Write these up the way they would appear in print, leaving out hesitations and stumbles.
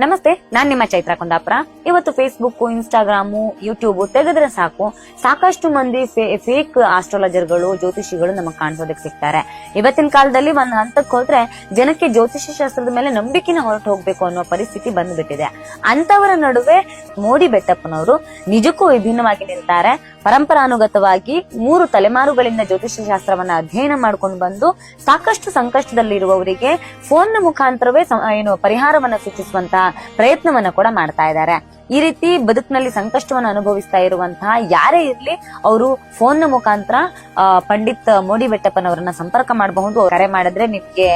ನಮಸ್ತೆ, ನಾನ್ ನಿಮ್ಮ ಚೈತ್ರ ಕುಂದಾಪುರ. ಇವತ್ತು ಫೇಸ್ಬುಕ್, ಇನ್ಸ್ಟಾಗ್ರಾಮು, ಯೂಟ್ಯೂಬ್ ತೆಗೆದ್ರೆ ಸಾಕು, ಸಾಕಷ್ಟು ಮಂದಿ ಫೇಕ್ ಆಸ್ಟ್ರಾಲಜರ್ಗಳು, ಜ್ಯೋತಿಷಿಗಳು ನಮಗ್ ಕಾಣಿಸೋದಕ್ಕೆ ಸಿಗ್ತಾರೆ. ಇವತ್ತಿನ ಕಾಲದಲ್ಲಿ ಒಂದ್ ಹಂತಕ್ಕೆ ಹೋದ್ರೆ ಜನಕ್ಕೆ ಜ್ಯೋತಿಷ್ಯ ಶಾಸ್ತ್ರದ ಮೇಲೆ ನಂಬಿಕೆನ ಹೊರಟು ಹೋಗ್ಬೇಕು ಅನ್ನೋ ಪರಿಸ್ಥಿತಿ ಬಂದ್ಬಿಟ್ಟಿದೆ. ಅಂತವರ ನಡುವೆ ಮೋಡಿ ಬೆಟ್ಟಪ್ಪನವರು ನಿಜಕ್ಕೂ ವಿಭಿನ್ನವಾಗಿ ನಿಲ್ತಾರೆ. ಪರಂಪರಾನುಗತವಾಗಿ 3 ತಲೆಮಾರುಗಳಿಂದ ಜ್ಯೋತಿಷ್ಯ ಶಾಸ್ತ್ರವನ್ನ ಅಧ್ಯಯನ ಮಾಡ್ಕೊಂಡು ಬಂದು ಸಾಕಷ್ಟು ಸಂಕಷ್ಟದಲ್ಲಿರುವವರಿಗೆ ಫೋನ್ ಮುಖಾಂತರವೇ ಪರಿಹಾರವನ್ನ ಸೂಚಿಸುವಂತಹ ಪ್ರಯತ್ನವನ್ನ ಕೂಡ ಮಾಡ್ತಾ ಇದ್ದಾರೆ. ಈ ರೀತಿ ಬದುಕಿನಲ್ಲಿ ಸಂಕಷ್ಟವನ್ನು ಅನುಭವಿಸ್ತಾ ಇರುವಂತಹ ಯಾರೇ ಇರ್ಲಿ, ಅವರು ಫೋನ್ ಮುಖಾಂತರ ಪಂಡಿತ್ ಮೋಡಿ ಬೆಟ್ಟಪ್ಪನವರನ್ನ ಸಂಪರ್ಕ ಮಾಡಬಹುದು. ಕರೆ ಮಾಡಿದ್ರೆ ನಿಮ್ಗೆ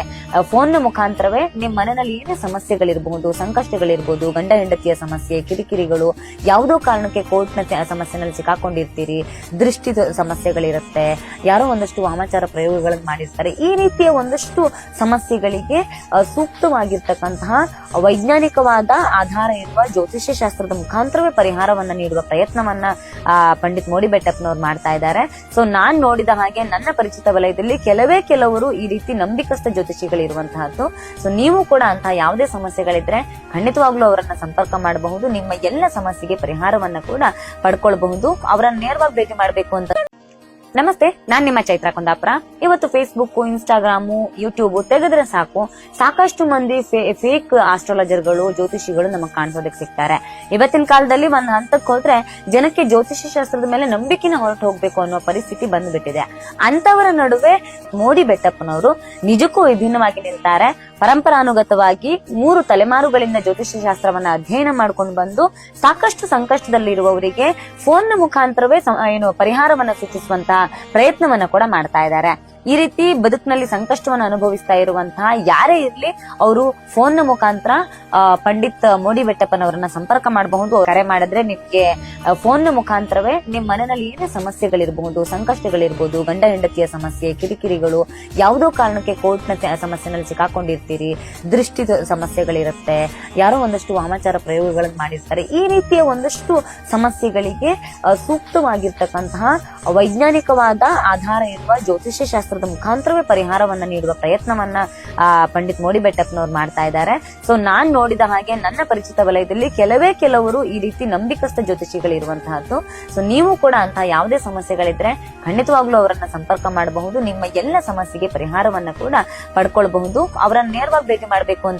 ಫೋನ್ ಮುಖಾಂತರವೇ ನಿಮ್ ಮನೆಯಲ್ಲಿ ಏನೇ ಸಮಸ್ಯೆಗಳಿರಬಹುದು, ಸಂಕಷ್ಟಗಳಿರ್ಬಹುದು, ಗಂಡ ಹೆಂಡತಿಯ ಸಮಸ್ಯೆ, ಕಿರಿಕಿರಿಗಳು, ಯಾವುದೋ ಕಾರಣಕ್ಕೆ ಕೋರ್ಟ್ ನ ಸಮಸ್ಯೆನಲ್ಲಿ ಸಿಕ್ಕಾಕೊಂಡಿರ್ತೀರಿ, ದೃಷ್ಟಿ ಸಮಸ್ಯೆಗಳಿರುತ್ತೆ, ಯಾರೋ ಒಂದಷ್ಟು ವಾಮಾಚಾರ ಪ್ರಯೋಗಗಳನ್ನು ಮಾಡಿರ್ತಾರೆ. ಈ ರೀತಿಯ ಒಂದಷ್ಟು ಸಮಸ್ಯೆಗಳಿಗೆ ಸೂಕ್ತವಾಗಿರ್ತಕ್ಕಂತಹ ವೈಜ್ಞಾನಿಕವಾದ ಆಧಾರ ಇರುವ ಜ್ಯೋತಿಷ್ಯ ಶಾಸ್ತ್ರದ ಮುಖಾಂತರವೇ ಪರಿಹಾರವನ್ನ ನೀಡುವ ಪ್ರಯತ್ನವನ್ನ ಪಂಡಿತ್ ಮೋಡಿ ಬೆಟ್ಟಪ್ಪನವ್ರು ಮಾಡ್ತಾ ಇದ್ದಾರೆ. ಸೊ ನಾನ್ ನೋಡಿದ ಹಾಗೆ ನನ್ನ ಪರಿಚಿತ ವಲಯದಲ್ಲಿ ಕೆಲವರು ಈ ರೀತಿ ನಂಬಿಕಸ್ಥ ಜ್ಯೋತಿಷಿಗಳಿರುವಂತಹದ್ದು. ಸೊ ನೀವು ಕೂಡ ಅಂತಹ ಯಾವುದೇ ಸಮಸ್ಯೆಗಳಿದ್ರೆ ಖಂಡಿತವಾಗ್ಲೂ ಅವರನ್ನ ಸಂಪರ್ಕ ಮಾಡಬಹುದು. ನಿಮ್ಮ ಎಲ್ಲ ಸಮಸ್ಯೆಗೆ ಪರಿಹಾರವನ್ನ ಕೂಡ ಪಡ್ಕೊಳ್ಬಹುದು. ಅವರನ್ನ ನೇರವಾಗಿ ಭೇಟಿ ಮಾಡಬೇಕು ಅಂತ. ನಮಸ್ತೆ, ನಾನ್ ನಿಮ್ಮ ಚೈತ್ರ ಕುಂದಾಪುರ. ಇವತ್ತು ಫೇಸ್ಬುಕ್, ಇನ್ಸ್ಟಾಗ್ರಾಮು, ಯೂಟ್ಯೂಬ್ ತೆಗೆದ್ರೆ ಸಾಕು, ಸಾಕಷ್ಟು ಮಂದಿ ಫೇಕ್ ಆಸ್ಟ್ರಾಲಜರ್ಗಳು, ಜ್ಯೋತಿಷಿಗಳು ನಮಗ್ ಕಾಣಿಸೋದಕ್ಕೆ ಸಿಗ್ತಾರೆ. ಇವತ್ತಿನ ಕಾಲದಲ್ಲಿ ಒಂದ್ ಹಂತಕ್ಕೆ ಹೋದ್ರೆ ಜನಕ್ಕೆ ಜ್ಯೋತಿಷ್ಯ ಶಾಸ್ತ್ರದ ಮೇಲೆ ನಂಬಿಕೆನ ಹೊರಟು ಹೋಗ್ಬೇಕು ಅನ್ನೋ ಪರಿಸ್ಥಿತಿ ಬಂದ್ಬಿಟ್ಟಿದೆ. ಅಂತವರ ನಡುವೆ ಮೋಡಿ ಬೆಟ್ಟಪ್ಪನವರು ನಿಜಕ್ಕೂ ವಿಭಿನ್ನವಾಗಿ ನಿಲ್ತಾರೆ. ಪರಂಪರಾನುಗತವಾಗಿ 3 ತಲೆಮಾರುಗಳಿಂದ ಜ್ಯೋತಿಷ್ಯ ಶಾಸ್ತ್ರವನ್ನ ಅಧ್ಯಯನ ಮಾಡ್ಕೊಂಡು ಬಂದು ಸಾಕಷ್ಟು ಸಂಕಷ್ಟದಲ್ಲಿರುವವರಿಗೆ ಫೋನ್ ಮುಖಾಂತರವೇ ಪರಿಹಾರವನ್ನ ಸೂಚಿಸುವಂತಹ ಪ್ರಯತ್ನವನ್ನ ಕೂಡ ಮಾಡ್ತಾ ಇದ್ದಾರೆ. ಈ ರೀತಿ ಬದುಕಿನಲ್ಲಿ ಸಂಕಷ್ಟವನ್ನು ಅನುಭವಿಸ್ತಾ ಇರುವಂತಹ ಯಾರೇ ಇರ್ಲಿ, ಅವರು ಫೋನ್ ಮುಖಾಂತರ ಪಂಡಿತ್ ಮೋಡಿ ಬೆಟ್ಟಪ್ಪನವರನ್ನ ಸಂಪರ್ಕ ಮಾಡಬಹುದು. ಕರೆ ಮಾಡಿದ್ರೆ ನಿಮ್ಗೆ ಫೋನ್ ಮುಖಾಂತರವೇ ನಿಮ್ ಮನೆಯಲ್ಲಿ ಏನೇ ಸಮಸ್ಯೆಗಳಿರಬಹುದು, ಸಂಕಷ್ಟಗಳಿರ್ಬಹುದು, ಗಂಡ ಹೆಂಡತಿಯ ಸಮಸ್ಯೆ, ಕಿರಿಕಿರಿಗಳು, ಯಾವುದೋ ಕಾರಣಕ್ಕೆ ಕೋರ್ಟ್ ನ ಸಮಸ್ಯೆನಲ್ಲಿ ಸಿಕ್ಕಾಕೊಂಡಿರ್ತೀರಿ, ದೃಷ್ಟಿ ಸಮಸ್ಯೆಗಳಿರುತ್ತೆ, ಯಾರೋ ಒಂದಷ್ಟು ವಾಮಾಚಾರ ಪ್ರಯೋಗಗಳನ್ನು ಮಾಡಿರ್ತಾರೆ. ಈ ರೀತಿಯ ಒಂದಷ್ಟು ಸಮಸ್ಯೆಗಳಿಗೆ ಸೂಕ್ತವಾಗಿರ್ತಕ್ಕಂತಹ ವೈಜ್ಞಾನಿಕವಾದ ಆಧಾರ ಇರುವ ಜ್ಯೋತಿಷ್ಯ ಶಾಸ್ತ್ರದ ಮುಖಾಂತರವೇ ಪರಿಹಾರವನ್ನ ನೀಡುವ ಪ್ರಯತ್ನವನ್ನ ಪಂಡಿತ್ ಮೋಡಿ ಬೆಟ್ಟಪ್ಪನವ್ರು ಮಾಡ್ತಾ ಇದ್ದಾರೆ. ಸೊ ನಾನ್ ನೋಡಿದ ಹಾಗೆ ನನ್ನ ಪರಿಚಿತ ವಲಯದಲ್ಲಿ ಕೆಲವರು ಈ ರೀತಿ ನಂಬಿಕಸ್ಥ ಜ್ಯೋತಿಷಿಗಳಿರುವಂತಹದ್ದು. ಸೊ ನೀವು ಕೂಡ ಅಂತಹ ಯಾವುದೇ ಸಮಸ್ಯೆಗಳಿದ್ರೆ ಖಂಡಿತವಾಗ್ಲೂ ಅವರನ್ನ ಸಂಪರ್ಕ ಮಾಡಬಹುದು. ನಿಮ್ಮ ಎಲ್ಲ ಸಮಸ್ಯೆಗೆ ಪರಿಹಾರವನ್ನ ಕೂಡ ಪಡ್ಕೊಳ್ಬಹುದು. ಅವರನ್ನ ನೇರವಾಗಿ ಭೇಟಿ ಮಾಡಬೇಕು ಅಂತ